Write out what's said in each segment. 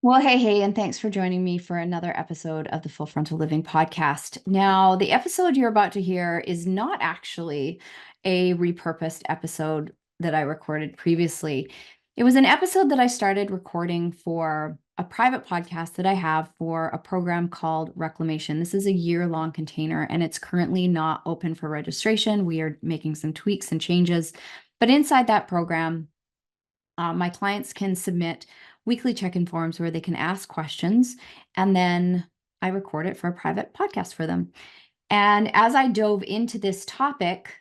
Well, hey, and thanks for joining me for another episode of the Full Frontal Living Podcast. Now, the episode you're about to hear is not actually a repurposed episode that I recorded previously. It was an episode that I started recording for a private podcast that I have for a program called Reclamation. This is a year-long container, and it's currently not open for registration. We are making some tweaks and changes, but inside that program, my clients can submit weekly check-in forms where they can ask questions, and then I record it for a private podcast for them. And as I dove into this topic,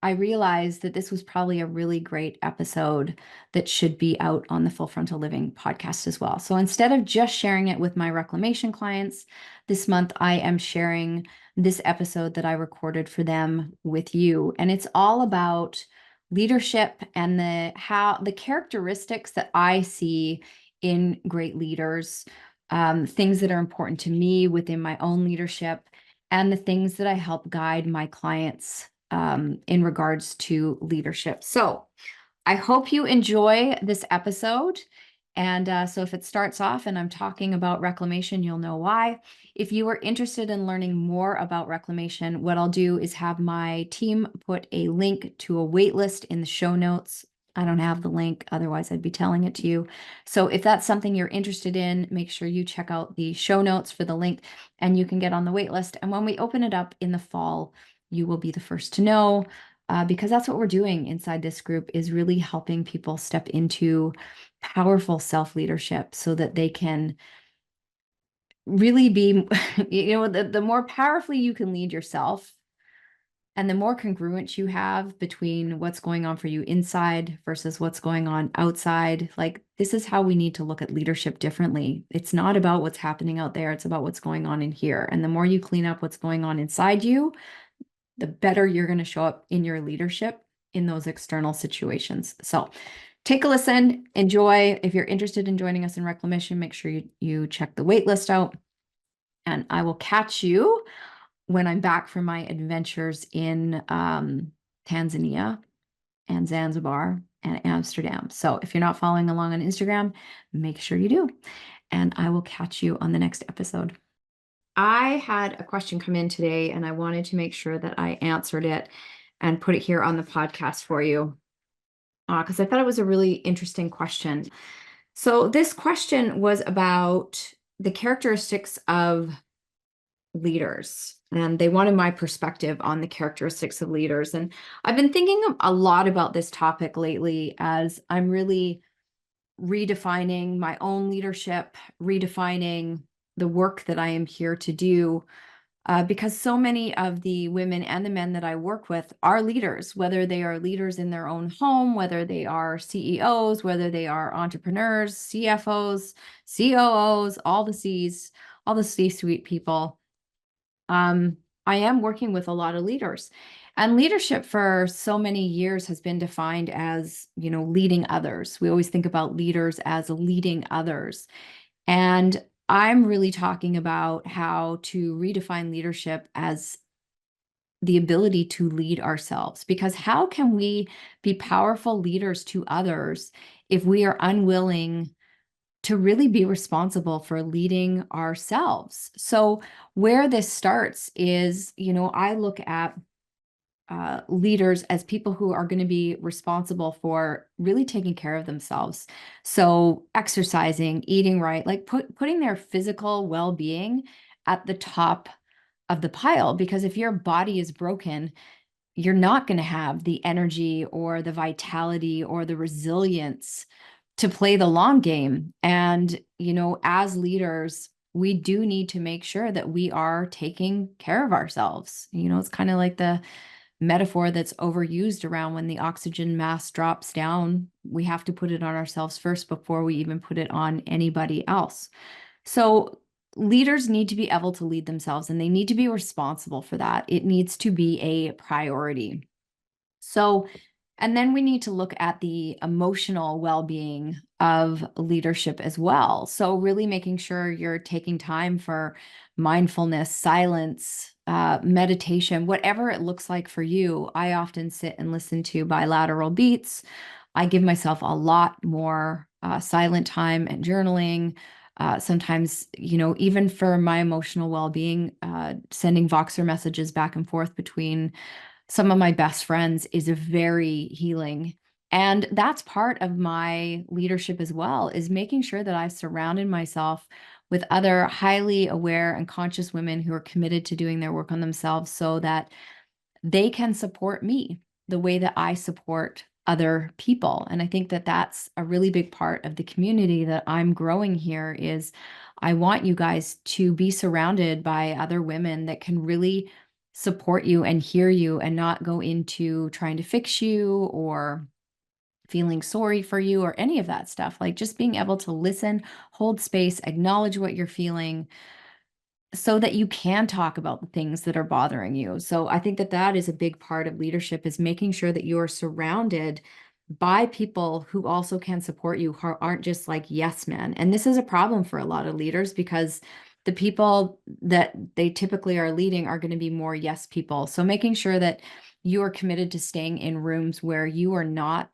I realized that this was probably a really great episode that should be out on the Full Frontal Living podcast as well. So instead of just sharing it with my reclamation clients, this month I am sharing this episode that I recorded for them with you. And it's all about leadership and the characteristics that I see in great leaders, things that are important to me within my own leadership, and the things that I help guide my clients in regards to leadership. So I hope you enjoy this episode. And so if it starts off and I'm talking about reclamation, you'll know why. If you are interested in learning more about reclamation, what I'll do is have my team put a link to a wait list in the show notes. I don't have the link, otherwise I'd be telling it to you. So if that's something you're interested in, make sure you check out the show notes for the link and you can get on the wait list. And when we open it up in the fall, you will be the first to know, because that's what we're doing inside this group, is really helping people step into powerful self-leadership so that they can really be, the more powerfully you can lead yourself and the more congruent you have between what's going on for you inside versus what's going on outside. Like, this is how we need to look at leadership differently. It's not about what's happening out there. It's about what's going on in here. And the more you clean up what's going on inside you, the better you're going to show up in your leadership in those external situations. So take a listen, enjoy. If you're interested in joining us in Reclamation, make sure you check the wait list out. And I will catch you when I'm back from my adventures in Tanzania and Zanzibar and Amsterdam. So if you're not following along on Instagram, make sure you do. And I will catch you on the next episode. I had a question come in today, and I wanted to make sure that I answered it and put it here on the podcast for you, because I thought it was a really interesting question. So this question was about the characteristics of leaders, and they wanted my perspective on the characteristics of leaders. And I've been thinking a lot about this topic lately as I'm really redefining my own leadership, redefining the work that I am here to do, because so many of the women and the men that I work with are leaders, whether they are leaders in their own home, whether they are CEOs, whether they are entrepreneurs, CFOs, COOs, all the C's, all the C-suite people. I am working with a lot of leaders, and leadership for so many years has been defined as, leading others. We always think about leaders as leading others. And I'm really talking about how to redefine leadership as the ability to lead ourselves. Because how can we be powerful leaders to others if we are unwilling to really be responsible for leading ourselves? So where this starts is, I look at leaders as people who are going to be responsible for really taking care of themselves. So exercising, eating right, like putting their physical well-being at the top of the pile. Because if your body is broken, you're not going to have the energy or the vitality or the resilience to play the long game. And, as leaders, we do need to make sure that we are taking care of ourselves. It's kind of like the metaphor that's overused around when the oxygen mask drops down, we have to put it on ourselves first before we even put it on anybody else. So leaders need to be able to lead themselves, and they need to be responsible for that. It needs to be a priority. So, and then we need to look at the emotional well-being of leadership as well. So really making sure you're taking time for mindfulness, silence, meditation, whatever it looks like for you. I often sit and listen to bilateral beats. I give myself a lot more silent time and journaling. Sometimes, even for my emotional well-being, sending Voxer messages back and forth between some of my best friends is very healing. And that's part of my leadership as well, is making sure that I've surrounded myself with other highly aware and conscious women who are committed to doing their work on themselves so that they can support me the way that I support other people. And I think that that's a really big part of the community that I'm growing here is I want you guys to be surrounded by other women that can really support you and hear you and not go into trying to fix you or feeling sorry for you or any of that stuff. Like just being able to listen, hold space, acknowledge what you're feeling, so that you can talk about the things that are bothering you. So I think that that is a big part of leadership, is making sure that you are surrounded by people who also can support you, who aren't just like yes men. And this is a problem for a lot of leaders because the people that they typically are leading are going to be more yes people. So making sure that you are committed to staying in rooms where you are not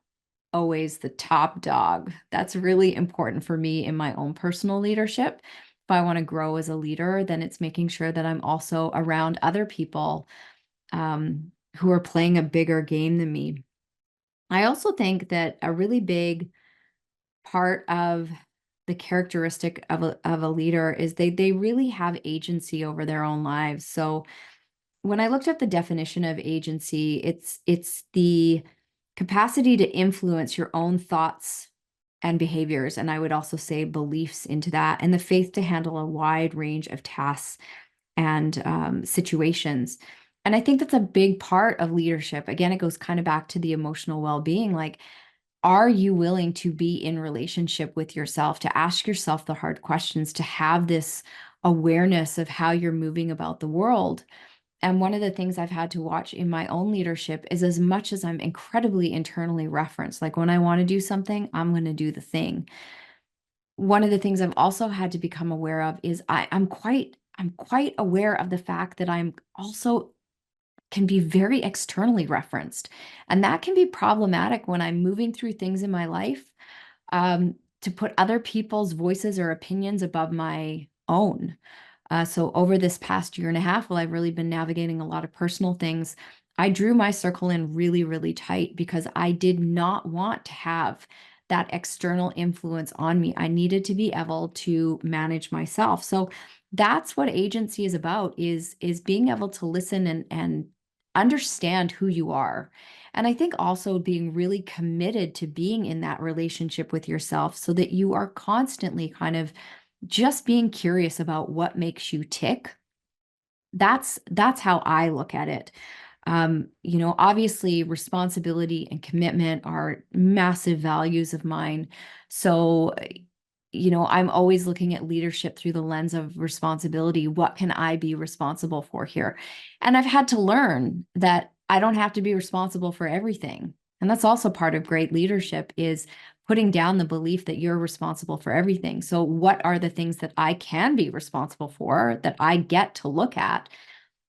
always the top dog. That's really important for me in my own personal leadership. If I want to grow as a leader, then it's making sure that I'm also around other people who are playing a bigger game than me. I also think that a really big part of the characteristic of a leader is they really have agency over their own lives. So when I looked up the definition of agency, it's the capacity to influence your own thoughts and behaviors, and I would also say beliefs into that, and the faith to handle a wide range of tasks and situations. And I think that's a big part of leadership. Again, it goes kind of back to the emotional well-being. Like, are you willing to be in relationship with yourself, to ask yourself the hard questions, to have this awareness of how you're moving about the world? And one of the things I've had to watch in my own leadership is, as much as I'm incredibly internally referenced, like when I want to do something, I'm going to do the thing. One of the things I've also had to become aware of is I'm quite aware of the fact that I'm also can be very externally referenced. And that can be problematic when I'm moving through things in my life, to put other people's voices or opinions above my own. So over this past year and a half, while I've really been navigating a lot of personal things, I drew my circle in really, really tight because I did not want to have that external influence on me. I needed to be able to manage myself. So that's what agency is about, is being able to listen and understand who you are. And I think also being really committed to being in that relationship with yourself so that you are constantly kind of just being curious about what makes you tick. That's how I look at it. Obviously responsibility and commitment are massive values of mine. So, I'm always looking at leadership through the lens of responsibility. What can I be responsible for here? And I've had to learn that I don't have to be responsible for everything. And that's also part of great leadership, is putting down the belief that you're responsible for everything. So what are the things that I can be responsible for, that I get to look at,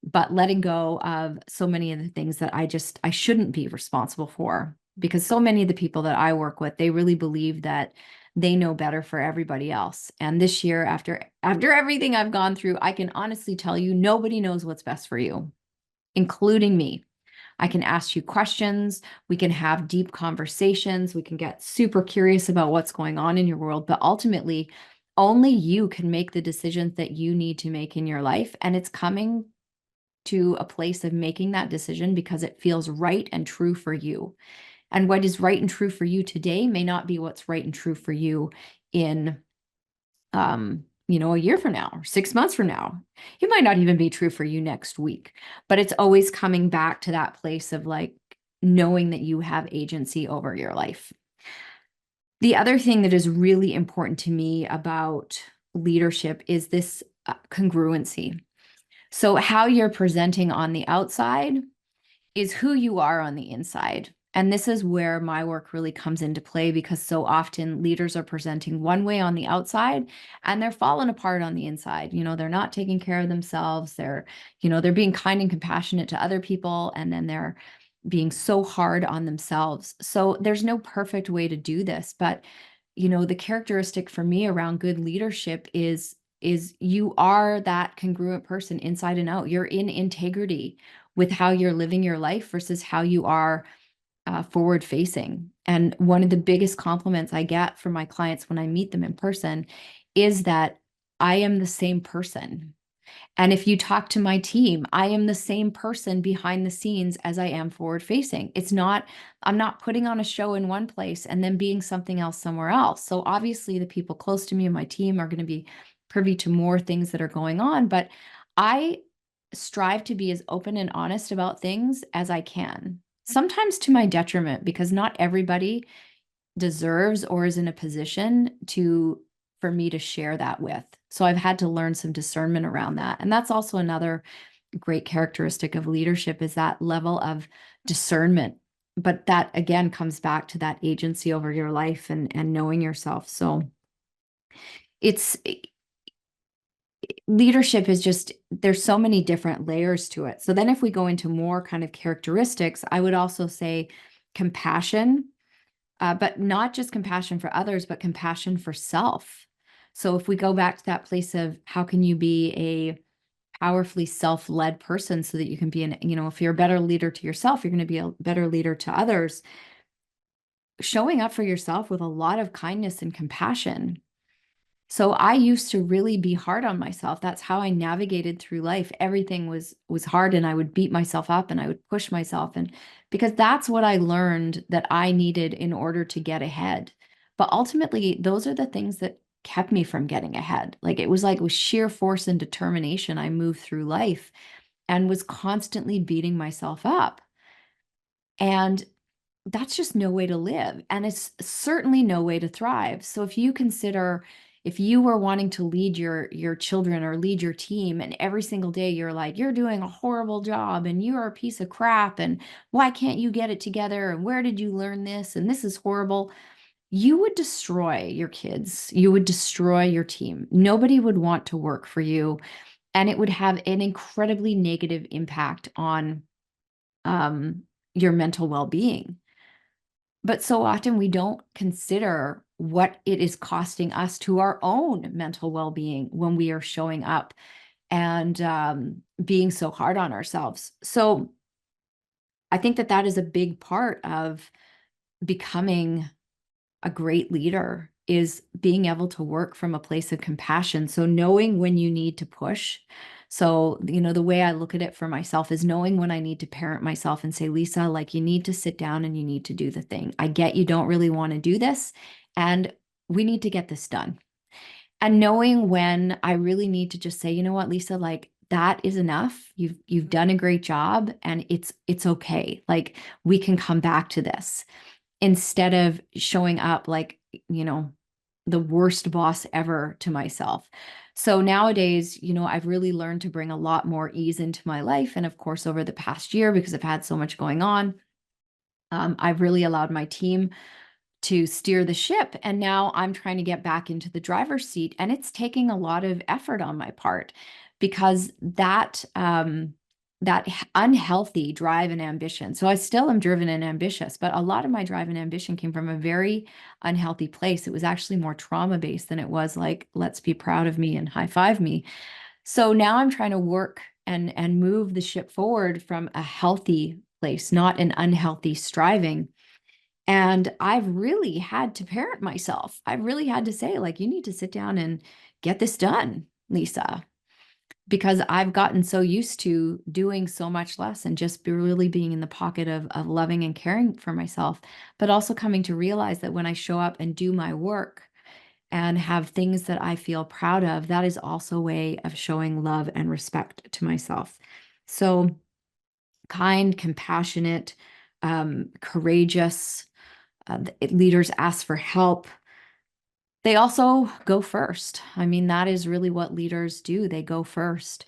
but letting go of so many of the things that I shouldn't be responsible for? Because so many of the people that I work with, they really believe that they know better for everybody else. And this year, after everything I've gone through, I can honestly tell you, nobody knows what's best for you, including me. I can ask you questions. We can have deep conversations. We can get super curious about what's going on in your world. But ultimately, only you can make the decisions that you need to make in your life. And it's coming to a place of making that decision because it feels right and true for you. And what is right and true for you today may not be what's right and true for you in a year from now or 6 months from now. It might not even be true for you next week, but it's always coming back to that place of like knowing that you have agency over your life. The other thing that is really important to me about leadership is this congruency. So how you're presenting on the outside is who you are on the inside. And this is where my work really comes into play, because so often leaders are presenting one way on the outside and they're falling apart on the inside. They're not taking care of themselves. They're being kind and compassionate to other people, and then they're being so hard on themselves. So there's no perfect way to do this, but the characteristic for me around good leadership is you are that congruent person inside and out. You're in integrity with how you're living your life versus how you are forward facing. And one of the biggest compliments I get from my clients when I meet them in person is that I am the same person. And if you talk to my team, I am the same person behind the scenes as I am forward facing. I'm not putting on a show in one place and then being something else somewhere else. So obviously, the people close to me and my team are going to be privy to more things that are going on, but I strive to be as open and honest about things as I can, sometimes to my detriment, because not everybody deserves or is in a position for me to share that with. So I've had to learn some discernment around that. And that's also another great characteristic of leadership, is that level of discernment. But that again comes back to that agency over your life and knowing yourself. So it's leadership is just, there's so many different layers to it. So then if we go into more kind of characteristics, I would also say compassion, but not just compassion for others, but compassion for self. So if we go back to that place of how can you be a powerfully self-led person so that you can be if you're a better leader to yourself, you're going to be a better leader to others. Showing up for yourself with a lot of kindness and compassion. So I used to really be hard on myself. That's how I navigated through life. Everything was hard, and I would beat myself up and I would push myself, and because that's what I learned that I needed in order to get ahead. But ultimately, those are the things that kept me from getting ahead. Like it was with sheer force and determination, I moved through life and was constantly beating myself up. And that's just no way to live. And it's certainly no way to thrive. So if you consider, if you were wanting to lead your children or lead your team, and every single day you're like, you're doing a horrible job and you're a piece of crap, and why can't you get it together? And where did you learn this? And this is horrible. You would destroy your kids. You would destroy your team. Nobody would want to work for you. And it would have an incredibly negative impact on your mental well-being. But so often we don't consider what it is costing us to our own mental well-being when we are showing up and being so hard on ourselves. So I think that is a big part of becoming a great leader, is being able to work from a place of compassion. So knowing when you need to push. So, the way I look at it for myself is knowing when I need to parent myself and say, Lisa, like, you need to sit down and you need to do the thing. I get you don't really want to do this, and we need to get this done. And knowing when I really need to just say, you know what, Lisa, like, that is enough. You've done a great job, and it's okay. Like, we can come back to this, instead of showing up like, the worst boss ever to myself. So nowadays, I've really learned to bring a lot more ease into my life. And of course, over the past year, because I've had so much going on, I've really allowed my team to steer the ship. And now I'm trying to get back into the driver's seat. And it's taking a lot of effort on my part, because that unhealthy drive and ambition. So I still am driven and ambitious, but a lot of my drive and ambition came from a very unhealthy place. It was actually more trauma-based than it was like, let's be proud of me and high five me. So now I'm trying to work and move the ship forward from a healthy place, not an unhealthy striving. And I've really had to parent myself. I've really had to say, like, you need to sit down and get this done, Lisa, because I've gotten so used to doing so much less and just really being in the pocket of loving and caring for myself, but also coming to realize that when I show up and do my work and have things that I feel proud of, that is also a way of showing love and respect to myself. So kind, compassionate, courageous, leaders ask for help. They also go first. I mean, that is really what leaders do. They go first.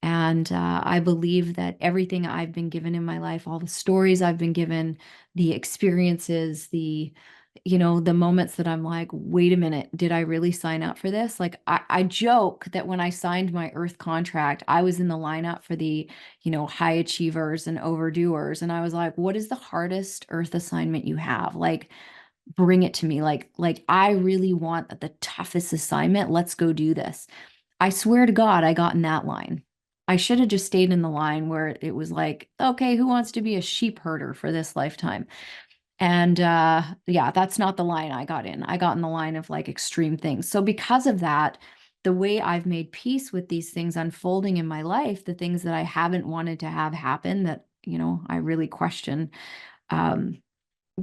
And I believe that everything I've been given in my life, all the stories I've been given, the experiences, the moments that I'm like, wait a minute, did I really sign up for this? Like, I joke that when I signed my Earth contract, I was in the lineup for the, high achievers and overdoers. And I was like, what is the hardest Earth assignment you have? Like, bring it to me. Like I really want the toughest assignment. Let's go do this. I swear to God, I got in that line. I should have just stayed in the line where it was like, okay, who wants to be a sheep herder for this lifetime? And yeah, that's not the line I got in. I got in the line of like extreme things. So because of that, the way I've made peace with these things unfolding in my life, the things that I haven't wanted to have happen that, I really question, um,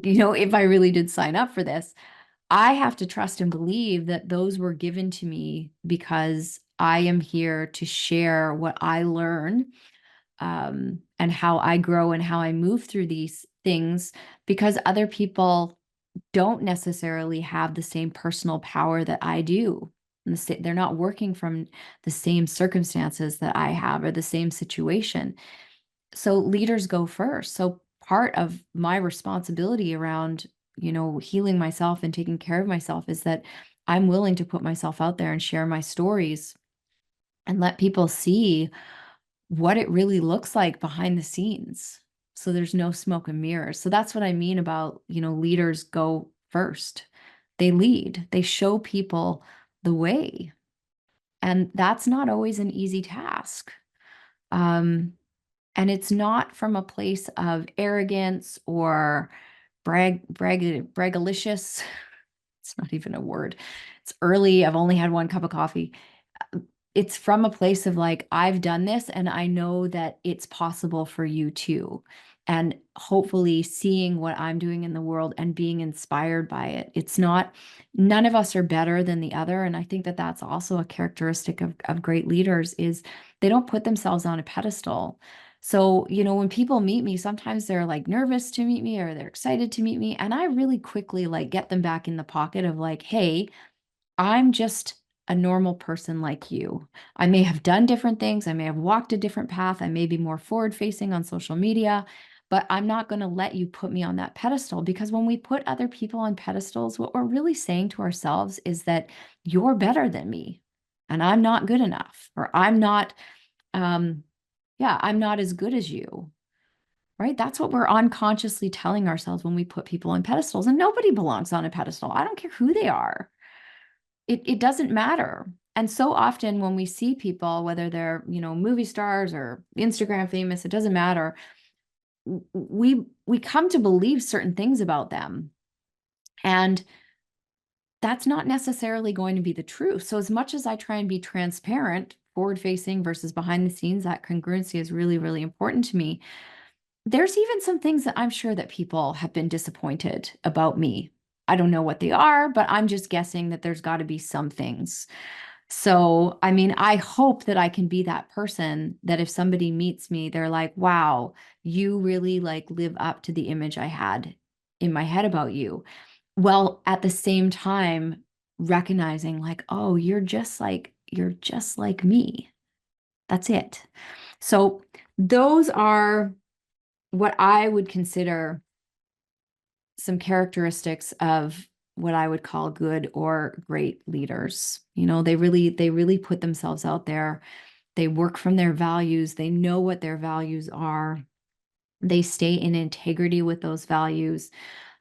if I really did sign up for this, I have to trust and believe that those were given to me because I am here to share what I learn, and how I grow and how I move through these things, because other people don't necessarily have the same personal power that I do. They're not working from the same circumstances that I have or the same situation. So leaders go first. So part of my responsibility around, healing myself and taking care of myself is that I'm willing to put myself out there and share my stories and let people see what it really looks like behind the scenes. So there's no smoke and mirrors. So that's what I mean about, leaders go first. They lead, they show people the way. And that's not always an easy task. Um, and it's not from a place of arrogance or braggalicious. It's not even a word. It's early. I've only had one cup of coffee. It's from a place of like, I've done this and I know that it's possible for you too. And hopefully seeing what I'm doing in the world and being inspired by it. It's not, none of us are better than the other. And I think that that's also a characteristic of great leaders is they don't put themselves on a pedestal. So, when people meet me, sometimes they're like nervous to meet me or they're excited to meet me. And I really quickly like get them back in the pocket of like, hey, I'm just a normal person like you. I may have done different things. I may have walked a different path. I may be more forward facing on social media, but I'm not going to let you put me on that pedestal, because when we put other people on pedestals, what we're really saying to ourselves is that you're better than me and I'm not good enough, or I'm not, I'm not as good as you. Right? That's what we're unconsciously telling ourselves when we put people on pedestals, and nobody belongs on a pedestal. I don't care who they are. It doesn't matter. And so often when we see people, whether they're, movie stars or Instagram famous, it doesn't matter. We come to believe certain things about them. And that's not necessarily going to be the truth. So as much as I try and be transparent, forward facing versus behind the scenes, that congruency is really, really important to me. There's even some things that I'm sure that people have been disappointed about me. I don't know what they are, but I'm just guessing that there's got to be some things. So, I mean, I hope that I can be that person that if somebody meets me, they're like, wow, you really like live up to the image I had in my head about you. Well, at the same time, recognizing like, oh, you're just like me. That's it. So those are what I would consider some characteristics of what I would call good or great leaders. They really put themselves out there. They work from their values. They know what their values are. They stay in integrity with those values.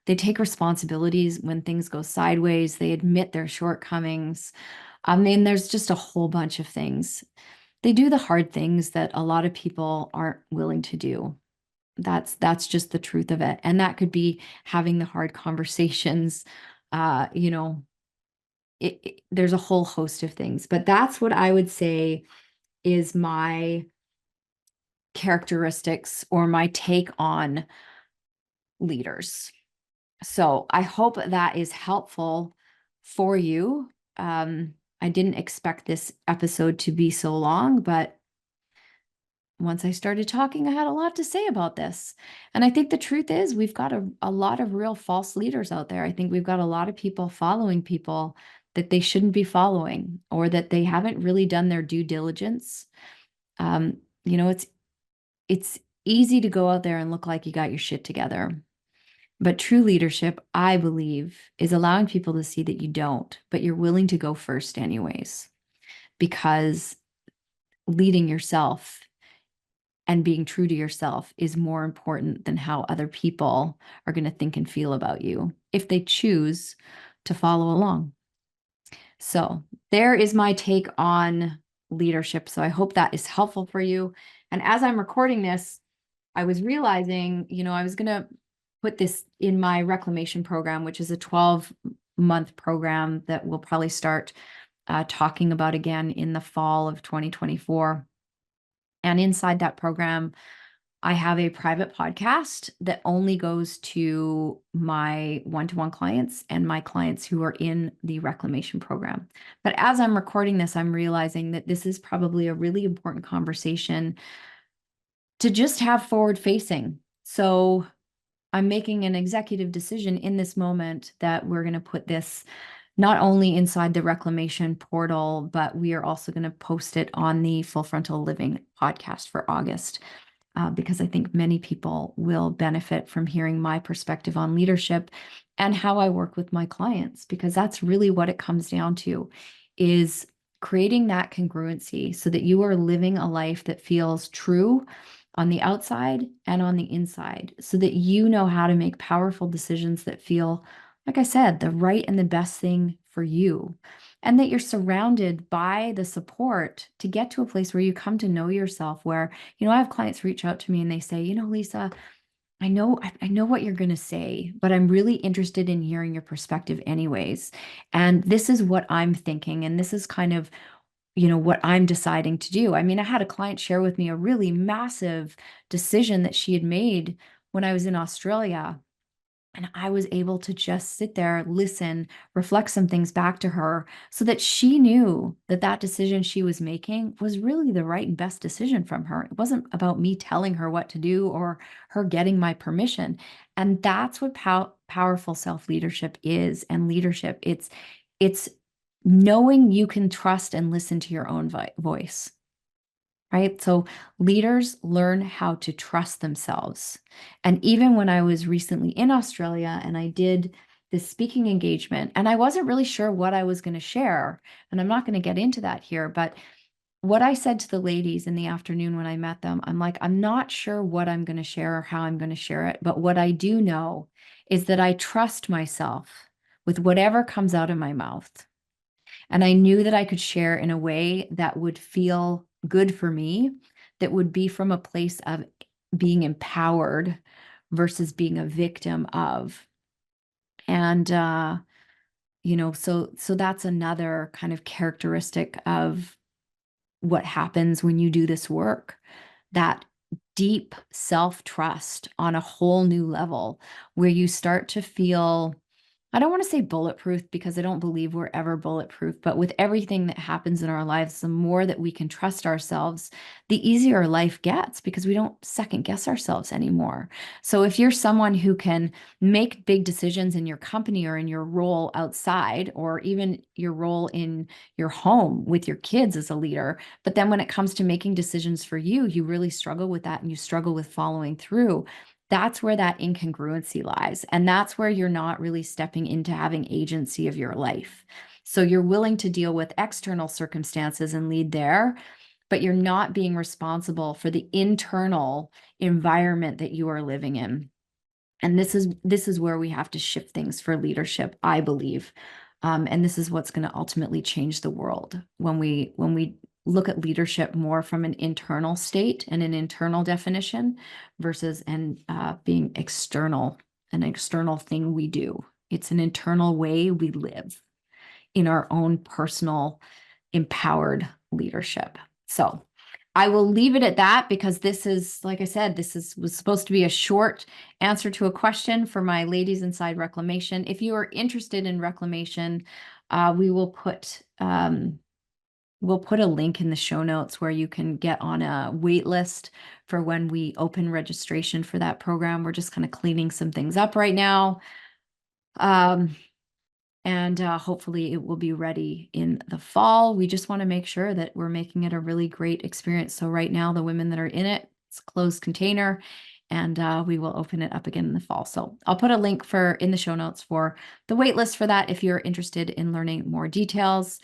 They take responsibilities when things go sideways. They admit their shortcomings. I mean, there's just a whole bunch of things. They do the hard things that a lot of people aren't willing to do. That's just the truth of it. And that could be having the hard conversations. Uh, you know, there's a whole host of things, but that's what I would say is my characteristics or my take on leaders. So I hope that is helpful for you. I didn't expect this episode to be so long, but once I started talking, I had a lot to say about this. And I think the truth is, we've got a lot of real false leaders out there. I think we've got a lot of people following people that they shouldn't be following, or that they haven't really done their due diligence. Um, you know, it's easy to go out there and look like you got your shit together. But true leadership, I believe, is allowing people to see that you don't, but you're willing to go first anyways, because leading yourself and being true to yourself is more important than how other people are going to think and feel about you. if they choose to follow along. So there is my take on leadership. So I hope that is helpful for you. And as I'm recording this, I was realizing, I was going to put this in my Reclamation program, which is a 12-month program that we'll probably start talking about again in the fall of 2024. And inside that program, I have a private podcast that only goes to my one-to-one clients and my clients who are in the Reclamation program. But as I'm recording this, I'm realizing that this is probably a really important conversation to just have forward facing. So I'm making an executive decision in this moment that we're going to put this not only inside the Reclamation portal, but we are also going to post it on the Full Frontal Living podcast for August. Because I think many people will benefit from hearing my perspective on leadership and how I work with my clients, because that's really what it comes down to, is creating that congruency so that you are living a life that feels true on the outside and on the inside, so that you know how to make powerful decisions that feel, like I said, the right and the best thing for you. And that you're surrounded by the support to get to a place where you come to know yourself, where, I have clients reach out to me and they say, Lisa, I know what you're going to say, but I'm really interested in hearing your perspective anyways. And this is what I'm thinking. And this is kind of, what I'm deciding to do. I mean, I had a client share with me a really massive decision that she had made when I was in Australia. And I was able to just sit there, listen, reflect some things back to her so that she knew that that decision she was making was really the right and best decision from her. It wasn't about me telling her what to do or her getting my permission. And that's what powerful self-leadership is. And leadership, it's knowing you can trust and listen to your own voice. Right? So leaders learn how to trust themselves. And even when I was recently in Australia and I did this speaking engagement, and I wasn't really sure what I was going to share, and I'm not going to get into that here, but what I said to the ladies in the afternoon when I met them, I'm like, I'm not sure what I'm going to share or how I'm going to share it, but what I do know is that I trust myself with whatever comes out of my mouth. And I knew that I could share in a way that would feel good for me, that would be from a place of being empowered versus being a victim of. And, so that's another kind of characteristic of what happens when you do this work, that deep self-trust on a whole new level where you start to feel, I don't want to say bulletproof because I don't believe we're ever bulletproof, but with everything that happens in our lives, the more that we can trust ourselves, the easier life gets because we don't second guess ourselves anymore. So if you're someone who can make big decisions in your company or in your role outside, or even your role in your home with your kids as a leader, but then when it comes to making decisions for you, you really struggle with that and you struggle with following through, that's where that incongruency lies. And that's where you're not really stepping into having agency of your life. So you're willing to deal with external circumstances and lead there, but you're not being responsible for the internal environment that you are living in. And this is where we have to shift things for leadership, I believe. And this is what's going to ultimately change the world when we look at leadership more from an internal state and an internal definition versus being external, an external thing we do. It's an internal way we live in our own personal empowered leadership. So I will leave it at that because this is, like I said, was supposed to be a short answer to a question for my ladies inside Reclamation. If you are interested in Reclamation, we will put we'll put a link in the show notes where you can get on a wait list for when we open registration for that program. We're just kind of cleaning some things up right now. And hopefully it will be ready in the fall. We just want to make sure that we're making it a really great experience. So right now, the women that are in it, it's a closed container, and we will open it up again in the fall. So I'll put a link in the show notes for the wait list for that if you're interested in learning more details.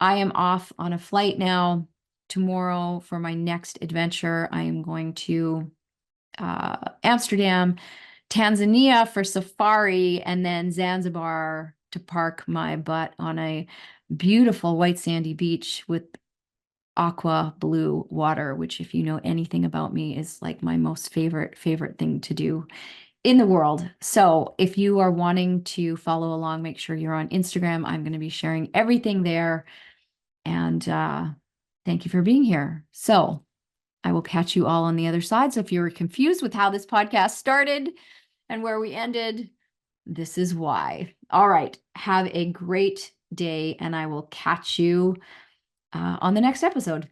I am off on a flight now tomorrow for my next adventure. I am going to Amsterdam Tanzania for safari, and then Zanzibar to park my butt on a beautiful white sandy beach with aqua blue water, which, if you know anything about me, is like my most favorite thing to do in the world. So if you are wanting to follow along, make sure you're on Instagram. I'm going to be sharing everything there. And thank you for being here. So I will catch you all on the other side. So if you were confused with how this podcast started and where we ended, this is why. All right. Have a great day, and I will catch you on the next episode.